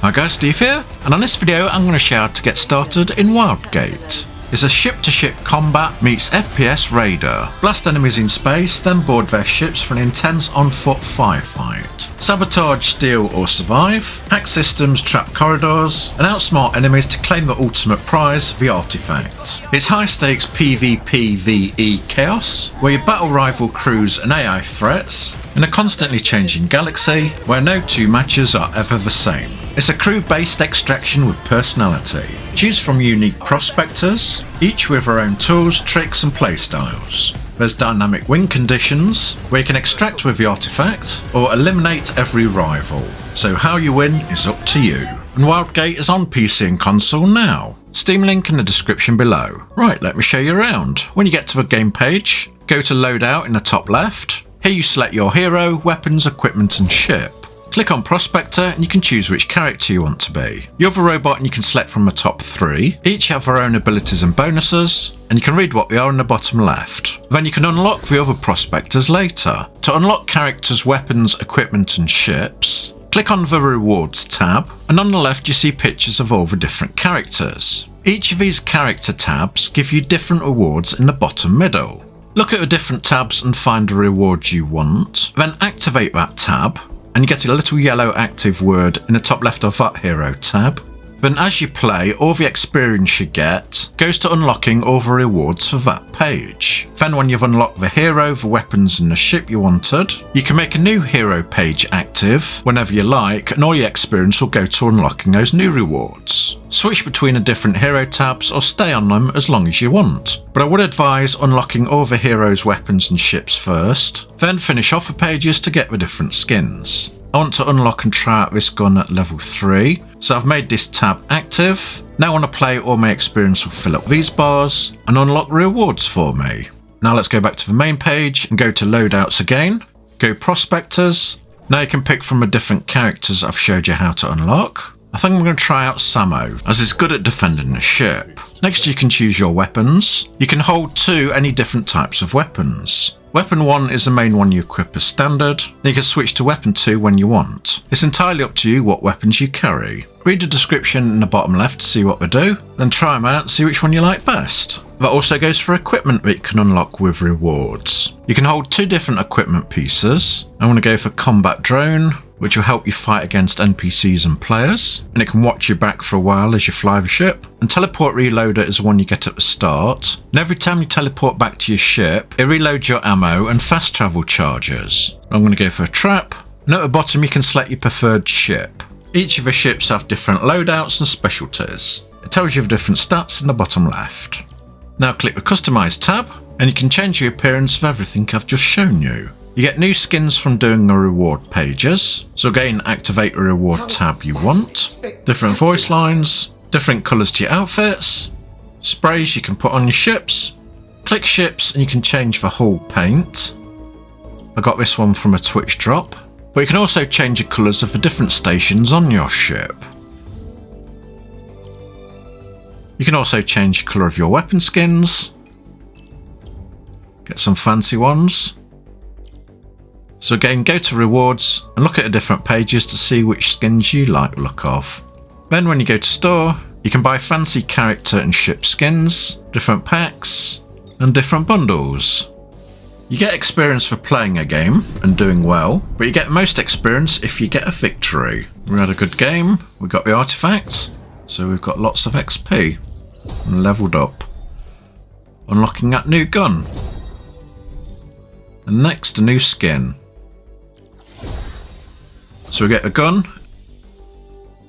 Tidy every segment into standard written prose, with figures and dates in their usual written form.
Hi guys, Steve here, and on this video I'm going to show you how to get started in Wildgate. It's a ship-to-ship combat meets FPS raider. Blast enemies in space, then board their ships for an intense on-foot firefight. Sabotage, steal or survive, hack systems, trap corridors, and outsmart enemies to claim the ultimate prize, the artifact. It's high-stakes PvPvE chaos, where you battle rival crews and AI threats, in a constantly changing galaxy, where no two matches are ever the same. It's a crew-based extraction with personality. Choose from unique prospectors, each with their own tools, tricks and playstyles. There's dynamic win conditions, where you can extract with the artifact, or eliminate every rival. So how you win is up to you. And Wildgate is on PC and console now. Steam link in the description below. Right, let me show you around. When you get to the game page, go to Loadout in the top left. Here you select your hero, weapons, equipment and ship. Click on Prospector and you can choose which character you want to be. You have a robot and you can select from the top 3. Each have their own abilities and bonuses, and you can read what they are in the bottom left. Then you can unlock the other prospectors later. To unlock characters, weapons, equipment and ships, click on the Rewards tab, and on the left you see pictures of all the different characters. Each of these character tabs give you different rewards in the bottom middle. Look at the different tabs and find the rewards you want, then activate that tab, and you get a little yellow active word in the top left of that hero tab. Then as you play, all the experience you get goes to unlocking all the rewards for that page. Then when you've unlocked the hero, the weapons and the ship you wanted, you can make a new hero page active whenever you like, and all your experience will go to unlocking those new rewards. Switch between the different hero tabs or stay on them as long as you want. But I would advise unlocking all the heroes, weapons and ships first, then finish off the pages to get the different skins. I want to unlock and try out this gun at level 3, so I've made this tab active. Now when I play, all my experience will fill up these bars and unlock rewards for me. Now let's go back to the main page and go to Loadouts again. Go Prospectors. Now you can pick from the different characters I've showed you how to unlock. I think I'm going to try out Samo, as it's good at defending the ship. Next you can choose your weapons. You can hold 2 any different types of weapons. Weapon 1 is the main one you equip as standard, and you can switch to weapon 2 when you want. It's entirely up to you what weapons you carry. Read the description in the bottom left to see what they do, then try them out and see which one you like best. That also goes for equipment that you can unlock with rewards. You can hold 2 different equipment pieces. I'm going to go for Combat Drone, which will help you fight against NPCs and players, and it can watch your back for a while as you fly the ship. And Teleport Reloader is the one you get at the start, and every time you teleport back to your ship, it reloads your ammo and fast travel charges. I'm going to go for a Trap, and at the bottom you can select your preferred ship. Each of the ships have different loadouts and specialties. It tells you the different stats in the bottom left. Now click the Customize tab, and you can change the appearance of everything I've just shown you. You get new skins from doing the reward pages, so again activate the reward tab you want, different voice lines, different colours to your outfits, sprays you can put on your ships, click ships and you can change the hull paint. I got this one from a Twitch drop, but you can also change the colours of the different stations on your ship. You can also change the colour of your weapon skins, get some fancy ones. So again, go to rewards and look at the different pages to see which skins you like the look of. Then when you go to store, you can buy fancy character and ship skins, different packs and different bundles. You get experience for playing a game and doing well, but you get most experience if you get a victory. We had a good game, we got the artifacts, so we've got lots of XP and leveled up. Unlocking that new gun. And next, a new skin. So we get a gun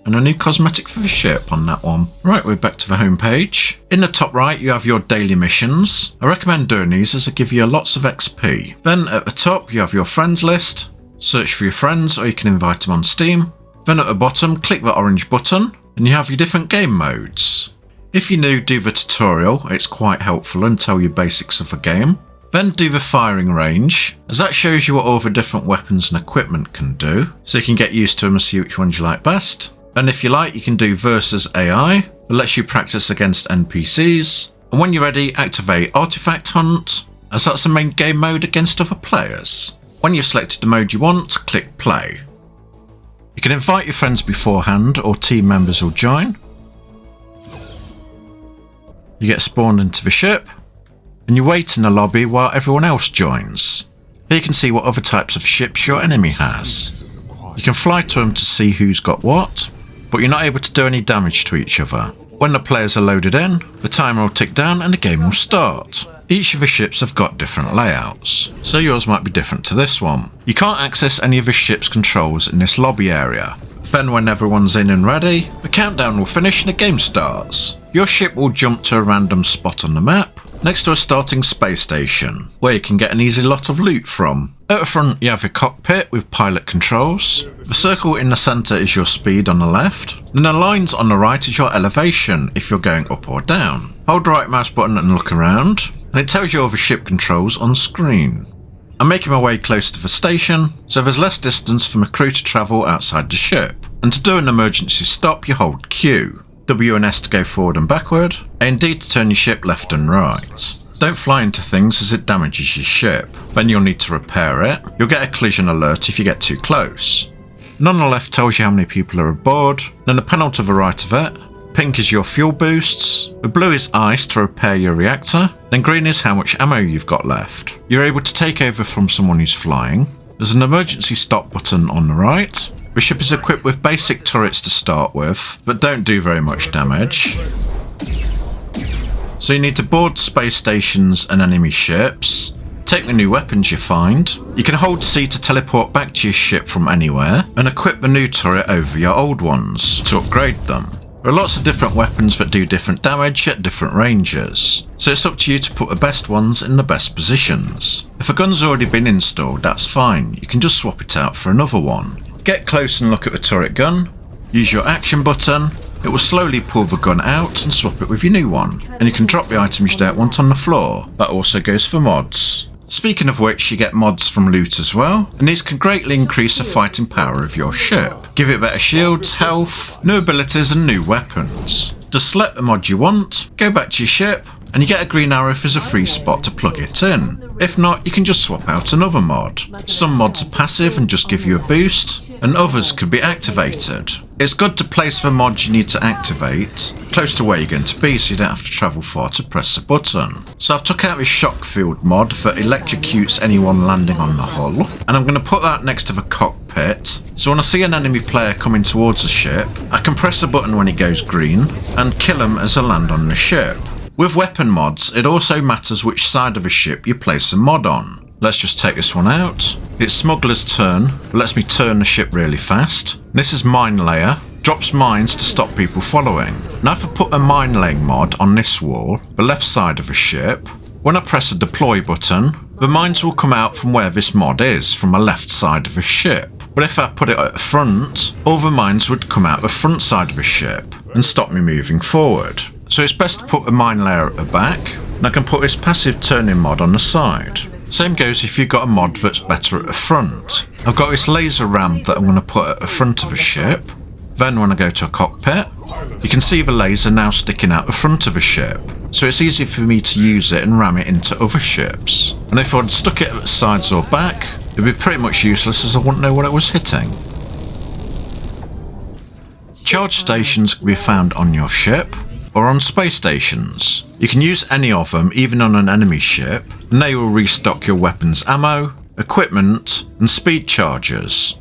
and a new cosmetic for the ship on that one. Right, we're back to the home page. In the top right you have your daily missions. I recommend doing these as they give you lots of XP. Then at the top you have your friends list. Search for your friends or you can invite them on Steam. Then at the bottom click the orange button and you have your different game modes. If you're new, do the tutorial, it's quite helpful and tell you basics of the game. Then do the firing range, as that shows you what all the different weapons and equipment can do, so you can get used to them and see which ones you like best. And if you like, you can do versus AI, that lets you practice against NPCs. And when you're ready, activate Artifact Hunt, as that's the main game mode against other players. When you've selected the mode you want, click play. You can invite your friends beforehand or team members will join. You get spawned into the ship and you wait in the lobby while everyone else joins. Here you can see what other types of ships your enemy has. You can fly to them to see who's got what, but you're not able to do any damage to each other. When the players are loaded in, the timer will tick down and the game will start. Each of the ships have got different layouts, so yours might be different to this one. You can't access any of the ship's controls in this lobby area. Then when everyone's in and ready, the countdown will finish and the game starts. Your ship will jump to a random spot on the map, next to a starting space station, where you can get an easy lot of loot from. At the front you have your cockpit with pilot controls, the circle in the centre is your speed on the left, and the lines on the right is your elevation if you're going up or down. Hold the right mouse button and look around, and it tells you all the ship controls on screen. I'm making my way close to the station, so there's less distance for my crew to travel outside the ship, and to do an emergency stop you hold Q. W and S to go forward and backward, A and D to turn your ship left and right. Don't fly into things as it damages your ship, then you'll need to repair it. You'll get a collision alert if you get too close. None on the left tells you how many people are aboard, then the panel to the right of it. Pink is your fuel boosts, the blue is ice to repair your reactor, then green is how much ammo you've got left. You're able to take over from someone who's flying. There's an emergency stop button on the right. The ship is equipped with basic turrets to start with, but don't do very much damage. So you need to board space stations and enemy ships, take the new weapons you find. You can hold C to teleport back to your ship from anywhere, and equip the new turret over your old ones to upgrade them. There are lots of different weapons that do different damage at different ranges, so it's up to you to put the best ones in the best positions. If a gun's already been installed, that's fine, you can just swap it out for another one. Get close and look at the turret gun, use your action button, it will slowly pull the gun out and swap it with your new one, and you can drop the items you don't want on the floor. That also goes for mods. Speaking of which, you get mods from loot as well, and these can greatly increase the fighting power of your ship. Give it better shields, health, new abilities and new weapons. Just select the mod you want, go back to your ship, and you get a green arrow if there's a free spot to plug it in. If not, you can just swap out another mod. Some mods are passive and just give you a boost, and others could be activated. It's good to place the mods you need to activate close to where you're going to be so you don't have to travel far to press the button. So I've took out this shock field mod that electrocutes anyone landing on the hull, and I'm going to put that next to the cockpit, so when I see an enemy player coming towards the ship, I can press the button when it goes green and kill them as they land on the ship. With weapon mods, it also matters which side of a ship you place a mod on. Let's just take this one out. It's Smuggler's Turn, but lets me turn the ship really fast. This is Mine Layer, drops mines to stop people following. Now if I put a mine laying mod on this wall, the left side of a ship, when I press the deploy button, the mines will come out from where this mod is, from the left side of the ship. But if I put it at the front, all the mines would come out the front side of the ship and stop me moving forward. So it's best to put the mine layer at the back, and I can put this passive turning mod on the side. Same goes if you've got a mod that's better at the front. I've got this laser ram that I'm going to put at the front of a ship. Then when I go to a cockpit, you can see the laser now sticking out the front of a ship. So it's easy for me to use it and ram it into other ships. And if I'd stuck it at the sides or back, it'd be pretty much useless as I wouldn't know what it was hitting. Charge stations can be found on your ship or on space stations. You can use any of them even on an enemy ship, and they will restock your weapons ammo, equipment and speed chargers.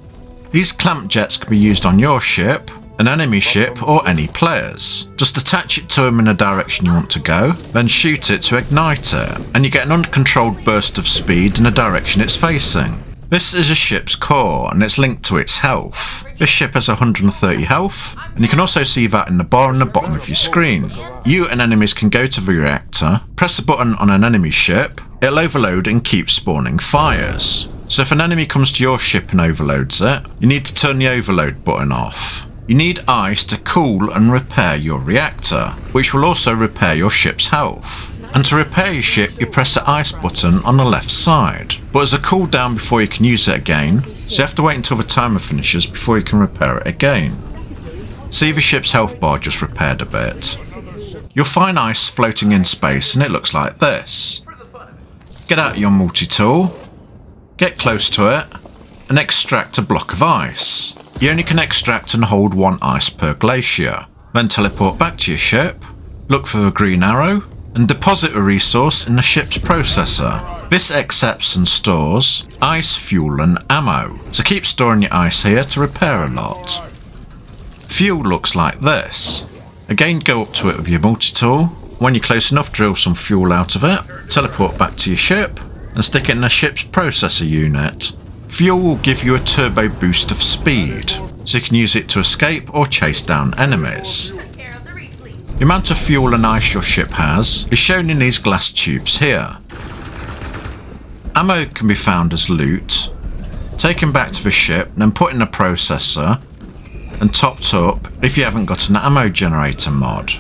These clamp jets can be used on your ship, an enemy ship or any players. Just attach it to them in a direction you want to go, then shoot it to ignite it, and you get an uncontrolled burst of speed in the direction it's facing. This is a ship's core and it's linked to its health. This ship has 130 health, and you can also see that in the bar on the bottom of your screen. You and enemies can go to the reactor, press a button on an enemy ship, it'll overload and keep spawning fires. So if an enemy comes to your ship and overloads it, you need to turn the overload button off. You need ice to cool and repair your reactor, which will also repair your ship's health. And to repair your ship, you press the ice button on the left side. But there's a cooldown before you can use it again, so you have to wait until the timer finishes before you can repair it again. See the ship's health bar just repaired a bit. You'll find ice floating in space and it looks like this. Get out your multi-tool, get close to it, and extract a block of ice. You only can extract and hold 1 ice per glacier. Then teleport back to your ship, look for the green arrow, and deposit a resource in the ship's processor. This accepts and stores ice, fuel and ammo, so keep storing your ice here to repair a lot. Fuel looks like this. Again, go up to it with your multi-tool. When you're close enough, drill some fuel out of it, teleport back to your ship, and stick it in the ship's processor unit. Fuel will give you a turbo boost of speed, so you can use it to escape or chase down enemies. The amount of fuel and ice your ship has is shown in these glass tubes here. Ammo can be found as loot, taken back to the ship, then put in a processor, and topped up if you haven't got an ammo generator mod.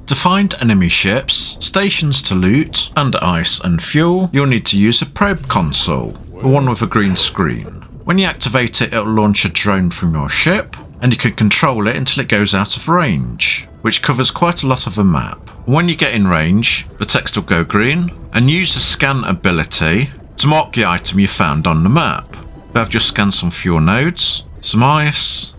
To find enemy ships, stations to loot, and ice and fuel, you'll need to use a probe console, the one with a green screen. When you activate it, it'll launch a drone from your ship, and you can control it until it goes out of range, which covers quite a lot of the map. When you get in range, the text will go green, and use the scan ability to mark the item you found on the map. I've just scanned some fuel nodes, some ice,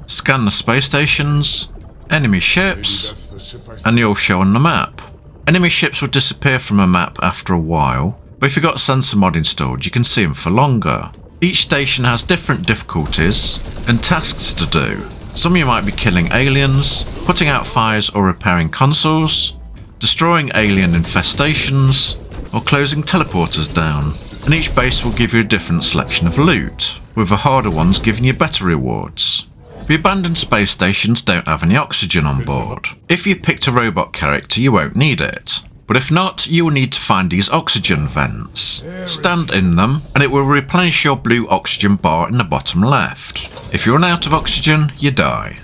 scan the space stations, enemy ships, and they all show on the map. Enemy ships will disappear from a map after a while, but if you've got sensor mod installed, you can see them for longer. Each station has different difficulties and tasks to do. Some you might be killing aliens, putting out fires or repairing consoles, destroying alien infestations, or closing teleporters down. And each base will give you a different selection of loot, with the harder ones giving you better rewards. The abandoned space stations don't have any oxygen on board. If you picked a robot character, you won't need it. But if not, you will need to find these oxygen vents. Stand in them, and it will replenish your blue oxygen bar in the bottom left. If you run out of oxygen, you die.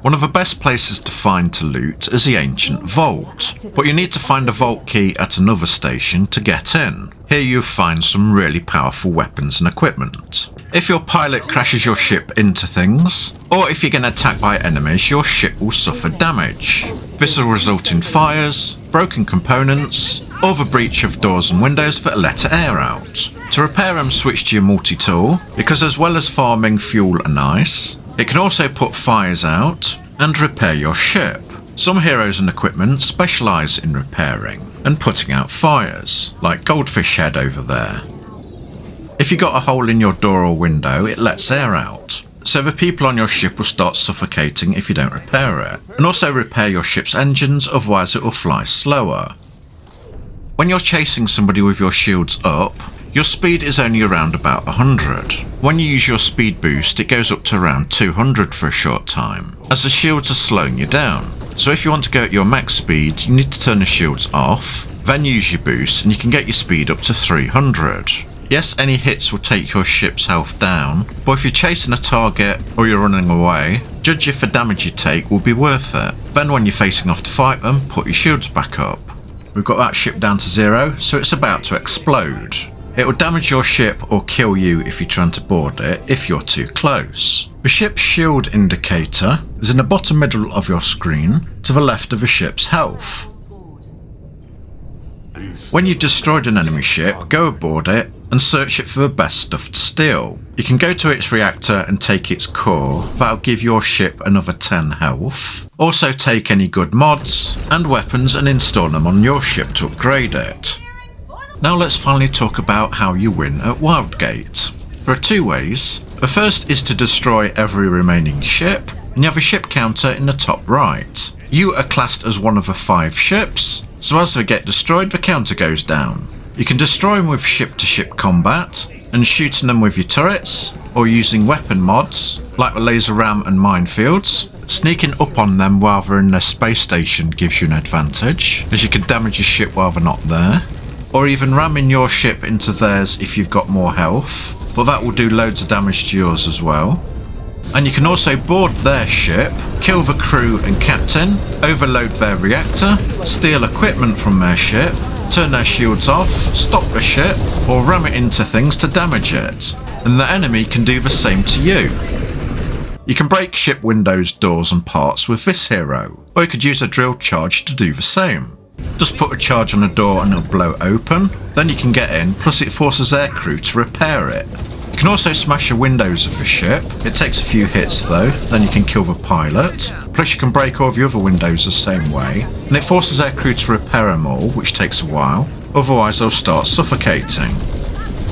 One of the best places to find to loot is the ancient vault, but you need to find a vault key at another station to get in. Here you'll find some really powerful weapons and equipment. If your pilot crashes your ship into things, or if you get attacked by enemies, your ship will suffer damage. This will result in fires, broken components, or the breach of doors and windows that let air out. To repair them, switch to your multi-tool, because as well as farming fuel and ice, it can also put fires out and repair your ship. Some heroes and equipment specialise in repairing and putting out fires, like Goldfish Head over there. If you got a hole in your door or window, it lets air out, so the people on your ship will start suffocating if you don't repair it. And also repair your ship's engines, otherwise it will fly slower. When you're chasing somebody with your shields up, your speed is only around about 100. When you use your speed boost, it goes up to around 200 for a short time, as the shields are slowing you down. So if you want to go at your max speed, you need to turn the shields off, then use your boost, and you can get your speed up to 300. Yes, any hits will take your ship's health down, but if you're chasing a target or you're running away, judge if the damage you take will be worth it. Then when you're facing off to fight them, put your shields back up. We've got that ship down to 0, so it's about to explode. It will damage your ship or kill you if you're trying to board it if you're too close. The ship's shield indicator is in the bottom middle of your screen to the left of the ship's health. When you've destroyed an enemy ship, go aboard it and search it for the best stuff to steal. You can go to its reactor and take its core, that'll give your ship another 10 health. Also take any good mods and weapons and install them on your ship to upgrade it. Now let's finally talk about how you win at Wildgate. There are 2 ways. The first is to destroy every remaining ship, and you have a ship counter in the top right. You are classed as one of the 5 ships, so as they get destroyed the counter goes down. You can destroy them with ship-to-ship combat, and shooting them with your turrets, or using weapon mods, like the laser ram and minefields. Sneaking up on them while they're in their space station gives you an advantage, as you can damage your ship while they're not there. Or even ramming your ship into theirs if you've got more health, but that will do loads of damage to yours as well. And you can also board their ship, kill the crew and captain, overload their reactor, steal equipment from their ship, turn their shields off, stop the ship, or ram it into things to damage it. And the enemy can do the same to you. You can break ship windows, doors and parts with this hero, or you could use a drill charge to do the same. Just put a charge on a door and it'll blow open, then you can get in, plus it forces their crew to repair it. You can also smash the windows of the ship. It takes a few hits though, then you can kill the pilot. Plus you can break all the other windows the same way, and it forces their crew to repair them all, which takes a while, otherwise they'll start suffocating.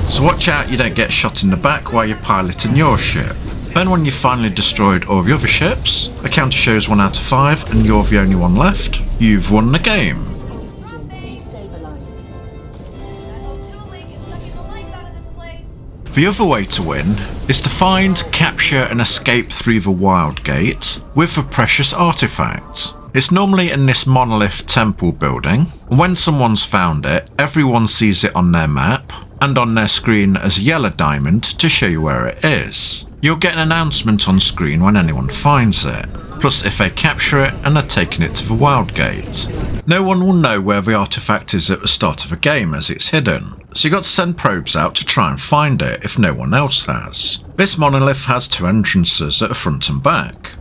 So watch out you don't get shot in the back while you're piloting your ship. Then when you've finally destroyed all the other ships, the counter shows 1 out of 5 and you're the only one left, you've won the game. The other way to win is to find, capture and escape through the Wildgate with the precious artifact. It's normally in this monolith temple building, and when someone's found it, everyone sees it on their map and on their screen as a yellow diamond to show you where it is. You'll get an announcement on screen when anyone finds it, plus if they capture it and are taking it to the Wildgate. No one will know where the artifact is at the start of the game as it's hidden, so you got to send probes out to try and find it if no one else has. This monolith has 2 entrances at the front and back.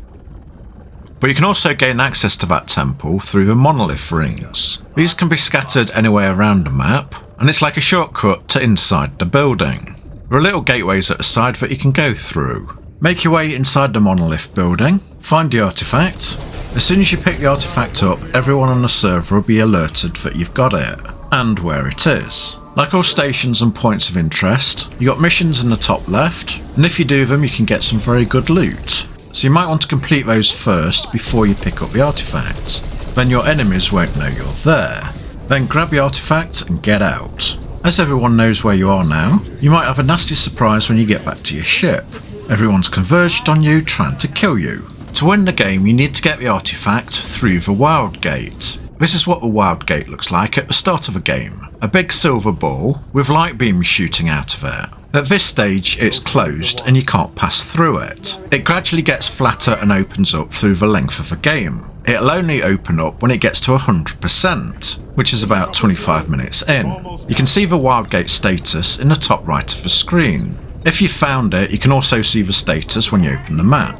But you can also gain access to that temple through the monolith rings. These can be scattered anywhere around the map, and it's like a shortcut to inside the building. There are little gateways at the side that you can go through. Make your way inside the monolith building, find the artifact. As soon as you pick the artifact up, everyone on the server will be alerted that you've got it, and where it is. Like all stations and points of interest, you got missions in the top left, and if you do them you can get some very good loot. So you might want to complete those first before you pick up the artifact. Then your enemies won't know you're there. Then grab the artifact and get out. As everyone knows where you are now, you might have a nasty surprise when you get back to your ship. Everyone's converged on you trying to kill you. To win the game you need to get the artifact through the Wildgate. This is what the Wildgate looks like at the start of a game. A big silver ball with light beams shooting out of it. At this stage it's closed and you can't pass through it. It gradually gets flatter and opens up through the length of the game. It'll only open up when it gets to 100%, which is about 25 minutes in. You can see the Wildgate status in the top right of the screen. If you found it, you can also see the status when you open the map.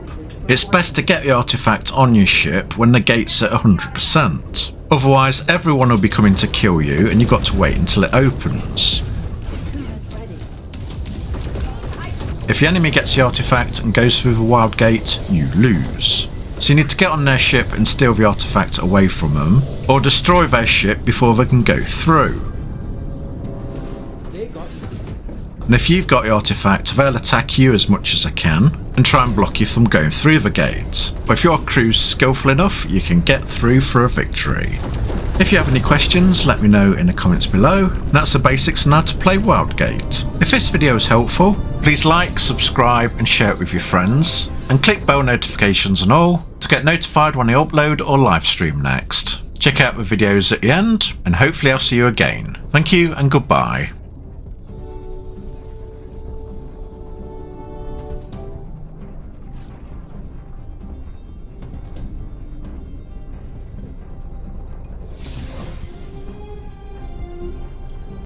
It's best to get the artifact on your ship when the gate's at 100%. Otherwise everyone will be coming to kill you and you've got to wait until it opens. If the enemy gets the artifact and goes through the Wildgate, you lose. So you need to get on their ship and steal the artifact away from them, or destroy their ship before they can go through. And if you've got the artifact, they'll attack you as much as they can and try and block you from going through the gate. But if your crew's skillful enough, you can get through for a victory. If you have any questions, let me know in the comments below. That's the basics on how to play Wildgate. If this video is helpful, please like, subscribe and share it with your friends. And click bell notifications and all to get notified when I upload or live stream next. Check out the videos at the end and hopefully I'll see you again. Thank you and goodbye.